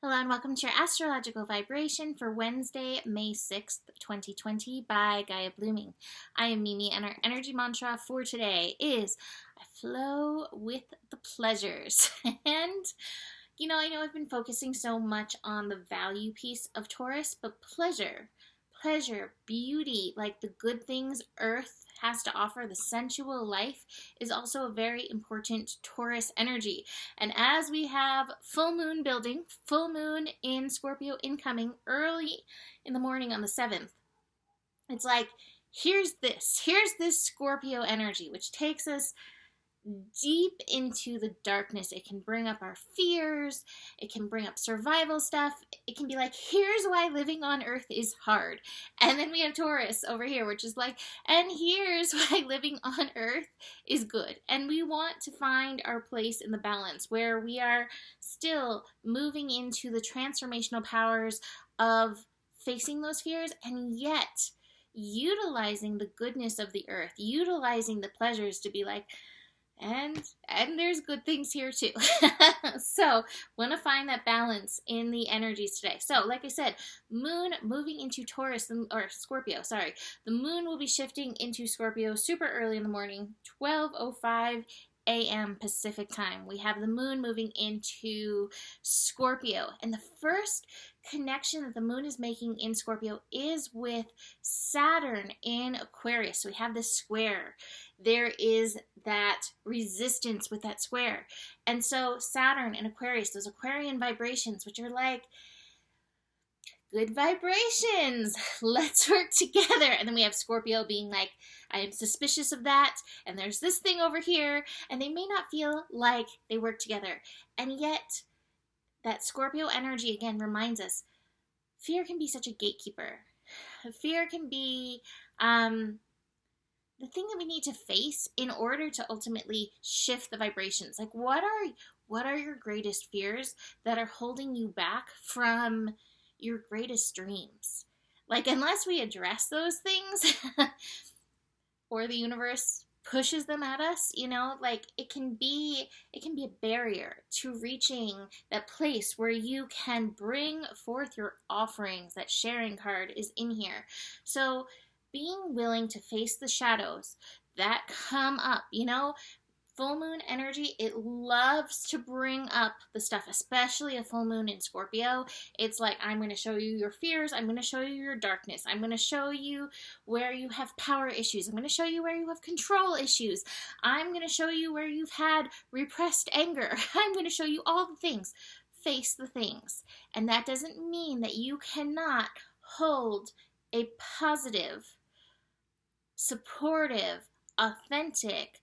Hello and welcome to your astrological vibration for Wednesday, May 6th, 2020 by Gaia Blooming. I am Mimi and our energy mantra for today is I flow with the pleasures. And I know I've been focusing so much on the value piece of Taurus, but pleasure, beauty, like the good things Earth has to offer, the sensual life, is also a very important Taurus energy. And as we have full moon building, full moon in Scorpio incoming early in the morning on the 7th, it's like, here's this Scorpio energy, which takes us deep into the darkness. It can bring up our fears. It can bring up survival stuff. It can be like, here's why living on Earth is hard. And then we have Taurus over here, which is like, and here's why living on Earth is good. And we want to find our place in the balance where we are still moving into the transformational powers of facing those fears and yet utilizing the goodness of the earth, utilizing the pleasures to be like, and there's good things here too. So want to find that balance in the energies today. So like I said, moon moving into Taurus, or Scorpio, sorry. The moon will be shifting into Scorpio super early in the morning, 12:05 a.m. Pacific time. We have the moon moving into Scorpio. And the first connection that the moon is making in Scorpio is with Saturn in Aquarius. So we have this square. There is that resistance with that square. And so Saturn and Aquarius, those Aquarian vibrations, which are like, good vibrations, let's work together. And then we have Scorpio being like, I am suspicious of that, and there's this thing over here, and they may not feel like they work together. And yet, that Scorpio energy, again, reminds us, fear can be such a gatekeeper. Fear can be the thing that we need to face in order to ultimately shift the vibrations. Like, what are your greatest fears that are holding you back from your greatest dreams? Like, unless we address those things or the universe pushes them at us, like it can be a barrier to reaching that place where you can bring forth your offerings. That sharing card is in here. So being willing to face the shadows that come up, full moon energy, it loves to bring up the stuff, especially a full moon in Scorpio. It's like, I'm going to show you your fears. I'm going to show you your darkness. I'm going to show you where you have power issues. I'm going to show you where you have control issues. I'm going to show you where you've had repressed anger. I'm going to show you all the things. Face the things. And that doesn't mean that you cannot hold a positive, supportive, authentic,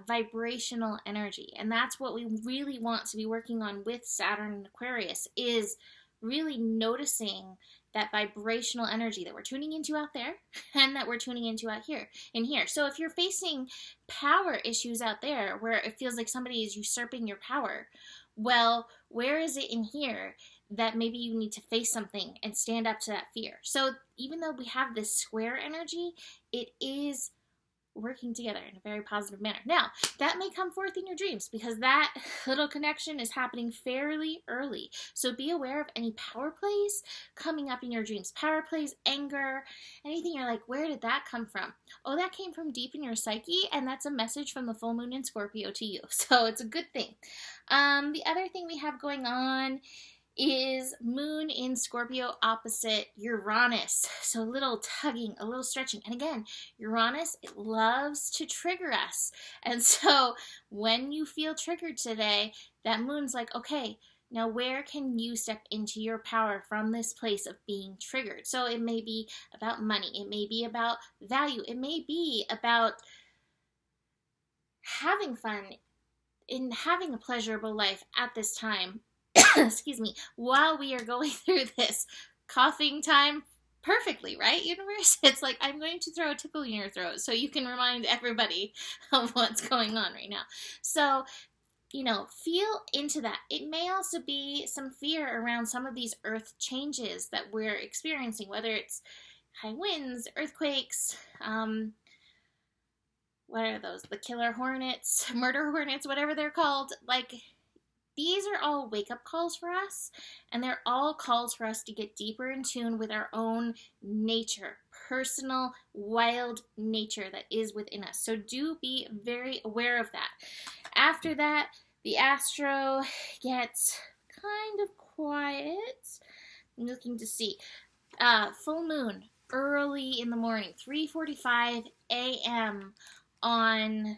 vibrational energy. And that's what we really want to be working on with Saturn and Aquarius, is really noticing that vibrational energy that we're tuning into out there and that we're tuning into out here in here. So if you're facing power issues out there where it feels like somebody is usurping your power, well, where is it in here that maybe you need to face something and stand up to that fear? So even though we have this square energy, it is working together in a very positive manner. Now, that may come forth in your dreams because that little connection is happening fairly early. So be aware of any power plays coming up in your dreams. Power plays, anger, anything you're like, where did that come from? Oh, that came from deep in your psyche, and that's a message from the full moon in Scorpio to you. So it's a good thing. The other thing we have going on is moon in Scorpio opposite Uranus. So a little tugging, a little stretching. And again, Uranus, it loves to trigger us. And so when you feel triggered today, that moon's like, okay, now where can you step into your power from this place of being triggered? So it may be about money. It may be about value. It may be about having fun, in having a pleasurable life at this time. Excuse me, while we are going through this coughing time perfectly, right, universe? It's like, I'm going to throw a tickle in your throat so you can remind everybody of what's going on right now. So, feel into that. It may also be some fear around some of these earth changes that we're experiencing, whether it's high winds, earthquakes, what are those? The killer hornets, murder hornets, whatever they're called. Like, These are all wake-up calls for us, and they're all calls for us to get deeper in tune with our own nature, personal, wild nature that is within us. So do be very aware of that. After that, the astro gets kind of quiet. I'm looking to see. Full moon early in the morning, 3:45 a.m. on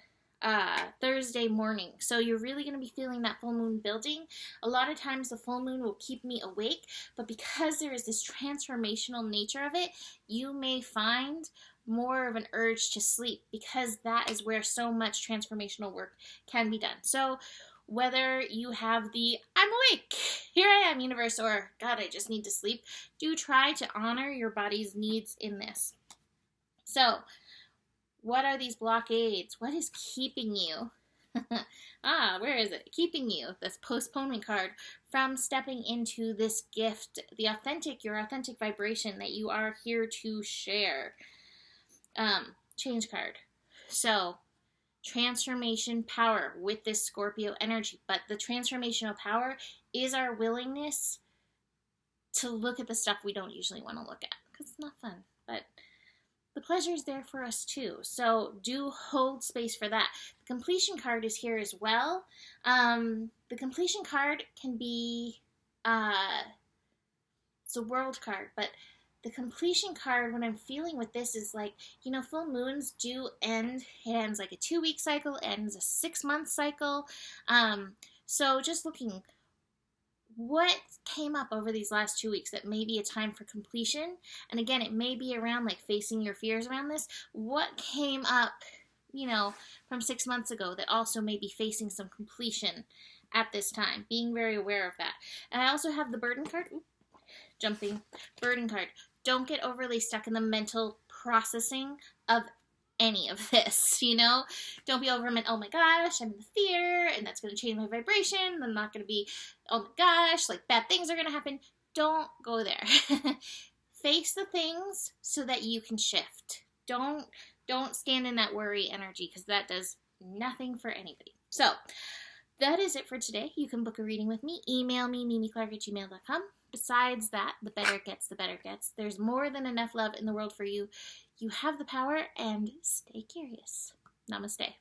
Thursday morning. So you're really going to be feeling that full moon building. A lot of times the full moon will keep me awake, but because there is this transformational nature of it, you may find more of an urge to sleep, because that is where so much transformational work can be done. So whether you have the I'm awake, here I am universe, or God, I just need to sleep, do try to honor your body's needs in this. So what are these blockades? What is keeping you? Where is it? Keeping you, this postponement card, from stepping into this gift, your authentic vibration that you are here to share. Change card. So, transformation power with this Scorpio energy. But the transformational power is our willingness to look at the stuff we don't usually want to look at, because it's not fun. But the pleasure is there for us too. So do hold space for that. The completion card is here as well. The completion card can be, it's a world card, but the completion card, what I'm feeling with this is like, full moons do end. It ends like a 2-week cycle, ends a 6-month cycle. So just looking, what came up over these last 2 weeks that may be a time for completion? And again, it may be around like facing your fears around this. What came up, from 6 months ago that also may be facing some completion at this time? Being very aware of that. And I also have the burden card. Burden card. Don't get overly stuck in the mental processing of any of this, Don't be over, oh my gosh, I'm in the fear, and that's going to change my vibration. I'm not going to be, oh my gosh, like bad things are going to happen. Don't go there. Face the things so that you can shift. Don't stand in that worry energy, because that does nothing for anybody. So that is it for today. You can book a reading with me. Email me, mimiclark@gmail.com. Besides that, the better it gets, the better it gets. There's more than enough love in the world for you. You have the power, and stay curious. Namaste.